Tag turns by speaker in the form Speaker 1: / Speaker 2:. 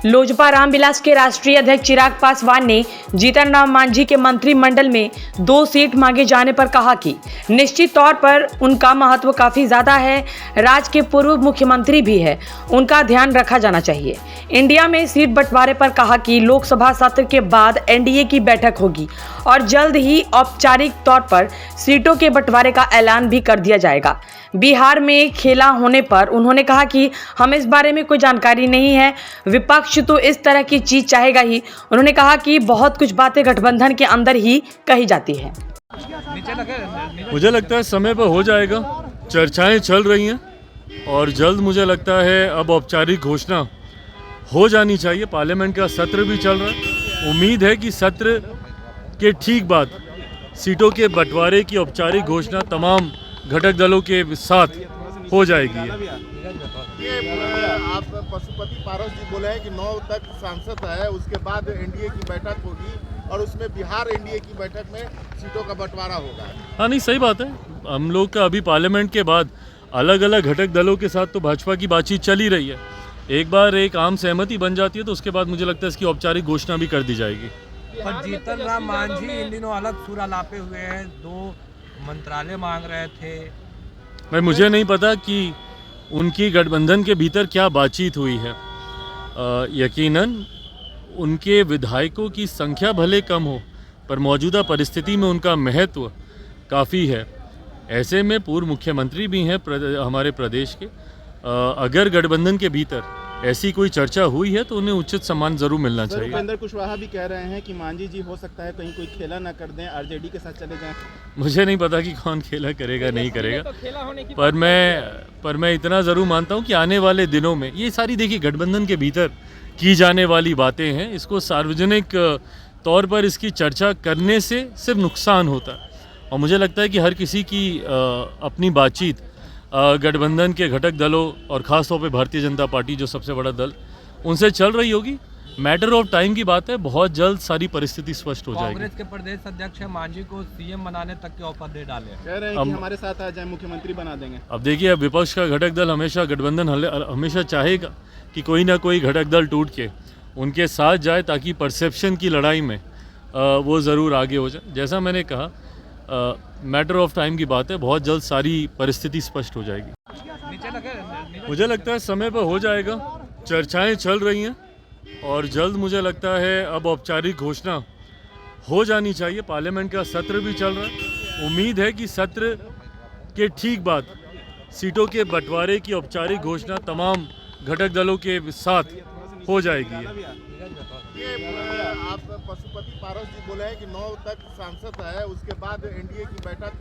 Speaker 1: लोजपा रामविलास के राष्ट्रीय अध्यक्ष चिराग पासवान ने जीतन राम मांझी के मंत्रिमंडल में 2 सीट मांगे जाने पर कहा कि निश्चित तौर पर उनका महत्व काफी ज्यादा है। राज्य के पूर्व मुख्यमंत्री भी है, उनका ध्यान रखा जाना चाहिए। इंडिया में सीट बंटवारे पर कहा कि लोकसभा सत्र के बाद एनडीए की बैठक होगी और जल्द ही औपचारिक तौर पर सीटों के बंटवारे का ऐलान भी कर दिया जाएगा। बिहार में खेला होने पर उन्होंने कहा कि हमें इस बारे में कोई जानकारी नहीं है, विपक्ष तो इस तरह की चीज चाहेगा ही। उन्होंने कहा कि बहुत कुछ बातें गठबंधन के अंदर ही कही जाती है।
Speaker 2: मुझे लगता है समय पर हो जाएगा, चर्चाएं चल रही हैं और जल्द मुझे लगता है अब औपचारिक घोषणा हो जानी चाहिए। पार्लियामेंट का सत्र भी चल रहा है, उम्मीद है कि सत्र के ठीक बाद सीटों के बंटवारे की औपचारिक घोषणा तमाम घटक दलों के साथ हो जाएगी।
Speaker 3: आप पशुपति पारस जी बोले हैं कि 9 तक सांसद है, उसके बाद एनडीए की बैठक होगी और उसमें बिहार एनडीए की बैठक में सीटों का बंटवारा होगा।
Speaker 2: हाँ, नहीं, सही बात है। हम लोग का अभी पार्लियामेंट के बाद अलग अलग घटक दलों के साथ तो भाजपा की बातचीत चल ही रही है। एक बार एक आम सहमति बन जाती है तो उसके बाद मुझे लगता है इसकी औपचारिक घोषणा भी कर दी जाएगी।
Speaker 4: पर जीतन राम मांझी इन दिनों अलग सुर अलापे हुए हैं, 2 मंत्रालय मांग रहे थे।
Speaker 2: भाई, मुझे नहीं पता कि उनकी गठबंधन के भीतर क्या बातचीत हुई है। यकीनन उनके विधायकों की संख्या भले कम हो पर मौजूदा परिस्थिति में उनका महत्व काफ़ी है। ऐसे में पूर्व मुख्यमंत्री भी हैं हमारे प्रदेश के। अगर गठबंधन के भीतर ऐसी कोई चर्चा हुई है तो उन्हें उचित सम्मान जरूर मिलना चाहिए।
Speaker 3: उपेंद्र कुशवाहा भी कह रहे हैं कि मांझी जी हो सकता है कहीं कोई खेला ना कर दें, आरजेडी के साथ चले जाएं।
Speaker 2: मुझे नहीं पता कि कौन खेला करेगा नहीं करेगा, पर मैं इतना ज़रूर मानता हूं कि आने वाले दिनों में ये सारी, देखिए, गठबंधन के भीतर की जाने वाली बातें हैं। इसको सार्वजनिक तौर पर इसकी चर्चा करने से सिर्फ नुकसान होता है और मुझे लगता है कि हर किसी की अपनी बातचीत गठबंधन के घटक दलों और ख़ासतौर पे भारतीय जनता पार्टी जो सबसे बड़ा दल, उनसे चल रही होगी। मैटर ऑफ टाइम की बात है, बहुत जल्द सारी परिस्थिति स्पष्ट हो जाएगी।
Speaker 4: कांग्रेस के प्रदेश अध्यक्ष है, मांझी को सीएम बनाने तक के ऑफर दे डाले,
Speaker 3: कह रहे हैं कि हमारे साथ आ जाए, मुख्यमंत्री बना देंगे।
Speaker 2: अब देखिए, अब विपक्ष का घटक दल हमेशा, गठबंधन हमेशा चाहेगा कि कोई ना कोई घटक दल टूट के उनके साथ जाए ताकि परसेप्शन की लड़ाई में वो ज़रूर आगे हो जाए। जैसा मैंने कहा, मैटर ऑफ टाइम की बात है, बहुत जल्द सारी परिस्थिति स्पष्ट हो जाएगी। मुझे लगता है समय पर हो जाएगा, चर्चाएं चल रही हैं और जल्द मुझे लगता है अब औपचारिक घोषणा हो जानी चाहिए। पार्लियामेंट का सत्र भी चल रहा है, उम्मीद है कि सत्र के ठीक बाद सीटों के बंटवारे की औपचारिक घोषणा तमाम घटक दलों के साथ हो जाएगी।
Speaker 3: आप पशुपति पारस जी बोले हैं कि 9 तक सांसद है, उसके बाद एनडीए की बैठक